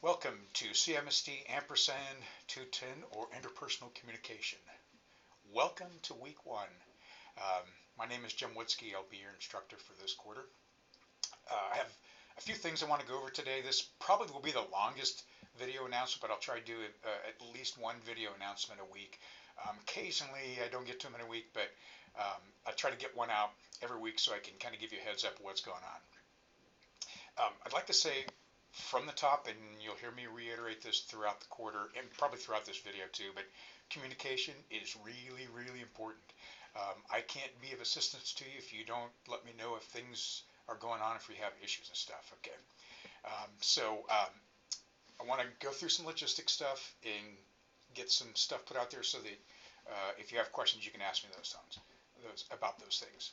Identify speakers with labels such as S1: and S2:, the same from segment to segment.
S1: Welcome to CMSD ampersand 210 or interpersonal communication. Welcome to week one. My name is Jim Woodsky. I'll be your instructor for this quarter. I have a few things I want to go over today. This probably will be the longest video announcement, but I'll try to do at least one video announcement a week. Occasionally I don't get to them in a week, but I try to get one out every week so I can kind of give you a heads up of what's going on. I'd like to say from the top, and you'll hear me reiterate this throughout the quarter and probably throughout this video too, but communication is really, really important. I can't be of assistance to you if you don't let me know if things are going on, if we have issues and stuff, okay? I want to go through some logistic stuff and get some stuff put out there so that if you have questions, you can ask me about those things.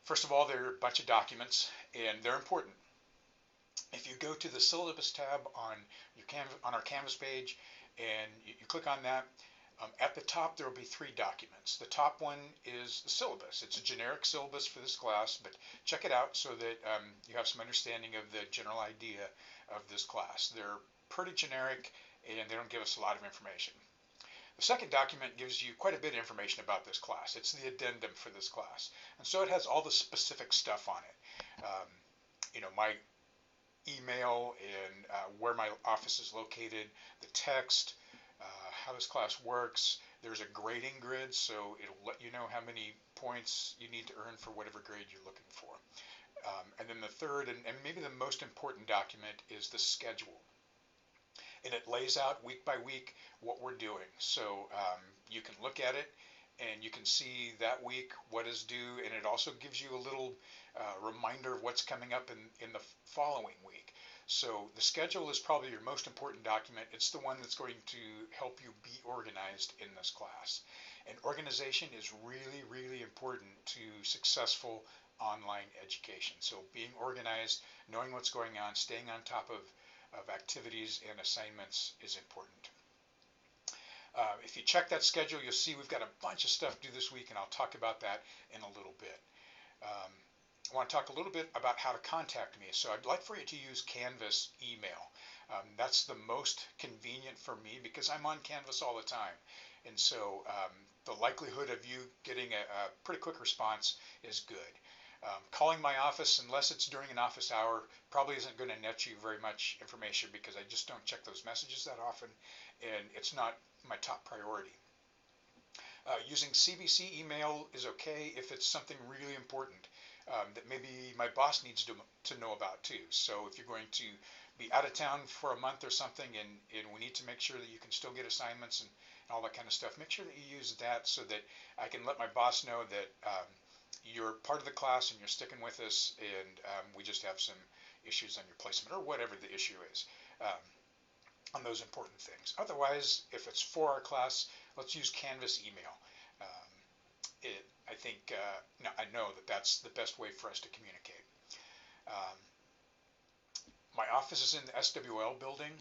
S1: First of all, there are a bunch of documents, and they're important. If you go to the syllabus tab on our Canvas page and you click on that, at the top there will be three documents. The top one is the syllabus. It's a generic syllabus for this class, but check it out so that you have some understanding of the general idea of this class. They're pretty generic and they don't give us a lot of information. The second document gives you quite a bit of information about this class. It's the addendum for this class, and so it has all the specific stuff on it. My email and where my office is located, the text, how this class works. There's a grading grid, so it'll let you know how many points you need to earn for whatever grade you're looking for. And then the third and maybe the most important document is the schedule. And it lays out week by week what we're doing. So you can look at it and you can see that week what is due, and it also gives you a little reminder of what's coming up in the following week. So the schedule is probably your most important document. It's the one that's going to help you be organized in this class. And organization is really, really important to successful online education. So being organized, knowing what's going on, staying on top of activities and assignments is important. If you check that schedule, you'll see we've got a bunch of stuff to do this week, and I'll talk about that in a little bit. I want to talk a little bit about how to contact me. So I'd like for you to use Canvas email. That's the most convenient for me because I'm on Canvas all the time. And so the likelihood of you getting a pretty quick response is good. Calling my office, unless it's during an office hour, probably isn't going to net you very much information because I just don't check those messages that often, and it's not my top priority. Using CBC email is okay if it's something really important that maybe my boss needs to know about too. So if you're going to be out of town for a month or something and we need to make sure that you can still get assignments and all that kind of stuff, make sure that you use that so that I can let my boss know that you're part of the class and you're sticking with us, and we just have some issues on your placement or whatever the issue is on those important things. Otherwise, if it's for our class, let's use Canvas email. I know that that's the best way for us to communicate. My office is in the SWL building.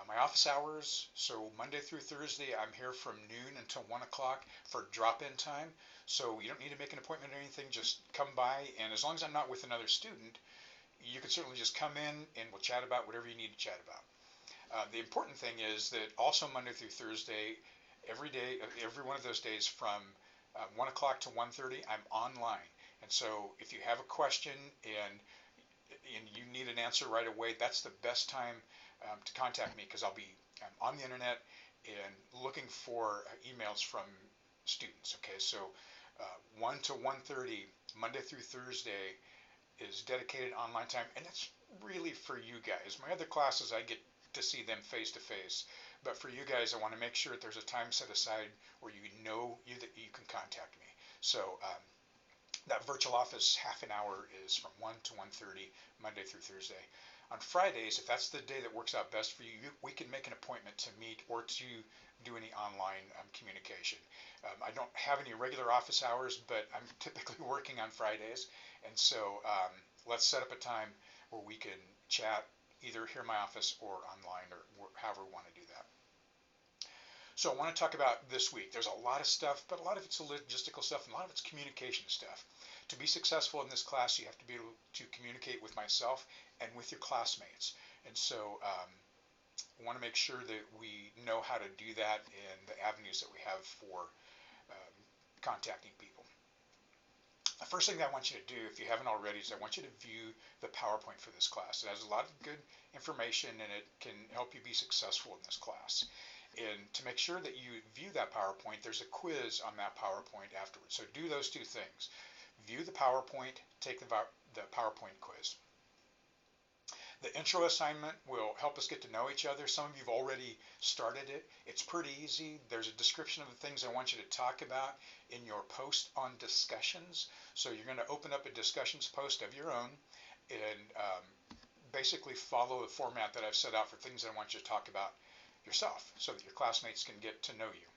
S1: My office hours, so Monday through Thursday, I'm here from noon until 1 o'clock for drop-in time. So you don't need to make an appointment or anything, just come by, and as long as I'm not with another student, you can certainly just come in and we'll chat about whatever you need to chat about. The important thing is that also Monday through Thursday, every day, every one of those days from 1 o'clock to 1:30, I'm online. And so if you have a question and you need an answer right away, that's the best time to contact me because I'll be on the internet and looking for emails from students. Okay, so 1 to 1:30, Monday through Thursday is dedicated online time, and it's really for you guys. My other classes, I get to see them face to face, but for you guys, I want to make sure that there's a time set aside where you know that you can contact me. So that virtual office half an hour is from 1 to 1:30, Monday through Thursday. On Fridays, if that's the day that works out best for you, we can make an appointment to meet or to do any online communication. I don't have any regular office hours, but I'm typically working on Fridays, and so let's set up a time where we can chat either here in my office or online or however we want to do that. So I want to talk about this week. There's a lot of stuff, but a lot of it's logistical stuff and a lot of it's communication stuff. To be successful in this class, you have to be able to communicate with myself and with your classmates. And so We want to make sure that we know how to do that and the avenues that we have for um, contacting people. The first thing that I want you to do, if you haven't already, is I want you to view the PowerPoint for this class. It has a lot of good information and it can help you be successful in this class. And to make sure that you view that PowerPoint, there's a quiz on that PowerPoint afterwards. So do those two things. View the PowerPoint, take the PowerPoint quiz. The intro assignment will help us get to know each other. Some of you have already started it. It's pretty easy. There's a description of the things I want you to talk about in your post on discussions. So you're going to open up a discussions post of your own and basically follow the format that I've set out for things that I want you to talk about yourself so that your classmates can get to know you.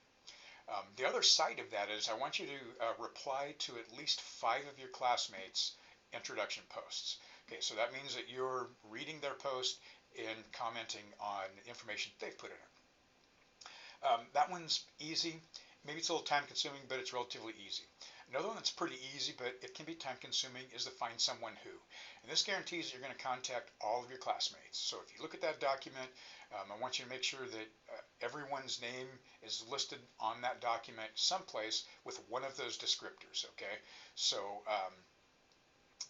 S1: The other side of that is I want you to reply to at least 5 of your classmates' introduction posts. Okay, so that means that you're reading their post and commenting on the information they've put in it. That one's easy. Maybe it's a little time consuming, but it's relatively easy. Another one that's pretty easy, but it can be time consuming, is to find someone who. And this guarantees that you're going to contact all of your classmates. So if you look at that document, I want you to make sure that everyone's name is listed on that document someplace with one of those descriptors, okay? So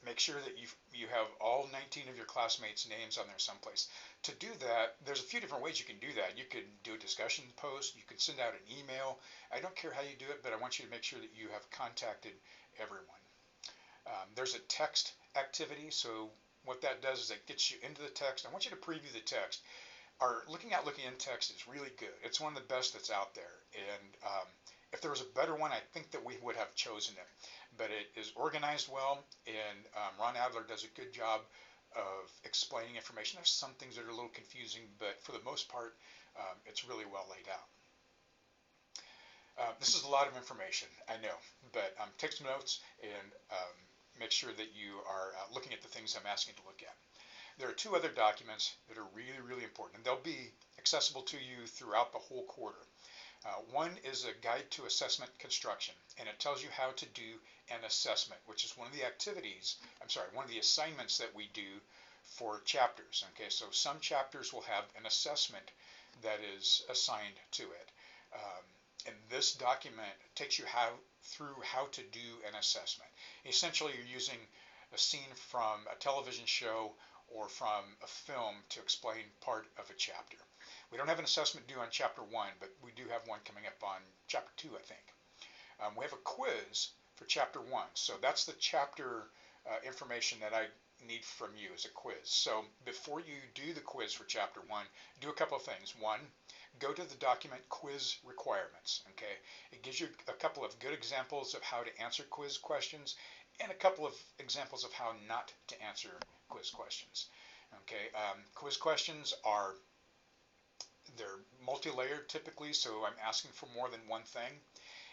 S1: make sure that you have all 19 of your classmates' names on there someplace. To do that, there's a few different ways you can do that. You can do a discussion post, you can send out an email. I don't care how you do it, but I want you to make sure that you have contacted everyone. There's a text activity, so what that does is it gets you into the text. I want you to preview the text. Looking in text is really good. It's one of the best that's out there, and if there was a better one, I think that we would have chosen it. But it is organized well, and Ron Adler does a good job of explaining information. There's some things that are a little confusing, but for the most part, it's really well laid out. This is a lot of information, I know, but take some notes and make sure that you are looking at the things I'm asking you to look at. There are 2 other documents that are really, really important, and they'll be accessible to you throughout the whole quarter. One is a guide to assessment construction, and it tells you how to do an assessment, which is one of the assignments that we do for chapters. Okay, so some chapters will have an assessment that is assigned to it. And this document takes you through how to do an assessment. Essentially, you're using a scene from a television show or from a film to explain part of a chapter. We don't have an assessment due on chapter 1, but we do have one coming up on chapter 2, I think. We have a quiz for chapter 1, so that's the chapter information that I need from you as a quiz. So before you do the quiz for chapter 1, do a couple of things. One, go to the document quiz requirements. Okay, it gives you a couple of good examples of how to answer quiz questions and a couple of examples of how not to answer quiz questions. Okay, quiz questions they're multi-layered typically, so I'm asking for more than one thing.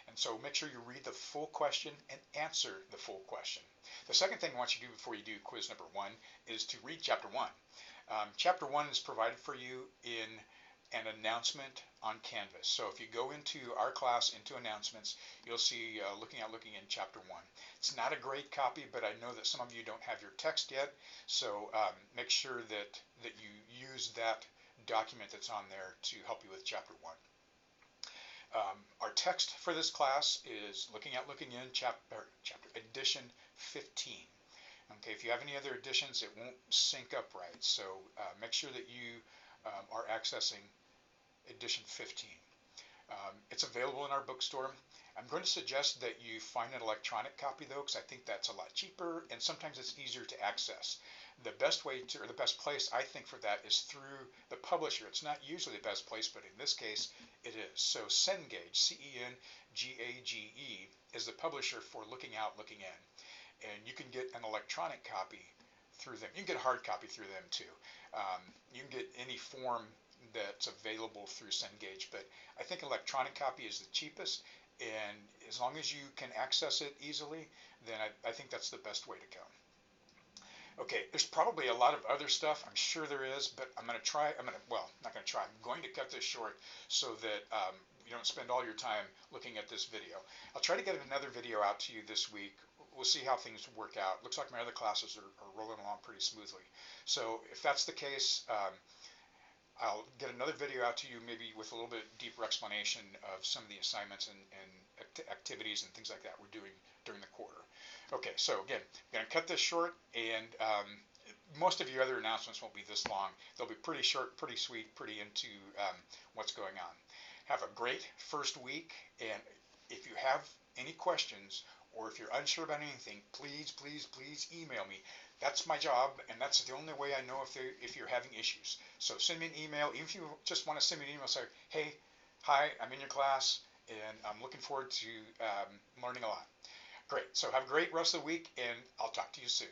S1: And so make sure you read the full question and answer the full question. The second thing I want you to do before you do quiz number 1 is to read chapter 1. Chapter 1 is provided for you in an announcement on Canvas. So if you go into our class, into announcements, you'll see looking in chapter 1. It's not a great copy, but I know that some of you don't have your text yet, so make sure that you use that document that's on there to help you with chapter 1. Our text for this class is looking in chapter edition 15. Okay, if you have any other editions, it won't sync up right, so make sure that you are accessing edition 15. It's available in our bookstore. I'm going to suggest that you find an electronic copy though, because I think that's a lot cheaper and sometimes it's easier to access. The best place I think for that is through the publisher. It's not usually the best place, but in this case it is. So Cengage, C-E-N-G-A-G-E, is the publisher for Looking Out, Looking In. And you can get an electronic copy through them. You can get a hard copy through them too. You can get any form that's available through Cengage, but I think electronic copy is the cheapest, and as long as you can access it easily, then I think that's the best way to go. Okay, there's probably a lot of other stuff, I'm sure there is, but I'm going to cut this short so that you don't spend all your time looking at this video. I'll try to get another video out to you this week. We'll see how things work out. Looks like my other classes are rolling along pretty smoothly. So if that's the case, I'll get another video out to you, maybe with a little bit deeper explanation of some of the assignments and activities and things like that we're doing during the quarter. Okay, so again, I'm going to cut this short, and most of your other announcements won't be this long. They'll be pretty short, pretty sweet, pretty into what's going on. Have a great first week, and if you have any questions or if you're unsure about anything, please, please, please email me. That's my job, and that's the only way I know if you're having issues. So send me an email, even if you just want to send me an email, say, hey, hi, I'm in your class, and I'm looking forward to learning a lot. Great. So have a great rest of the week, and I'll talk to you soon.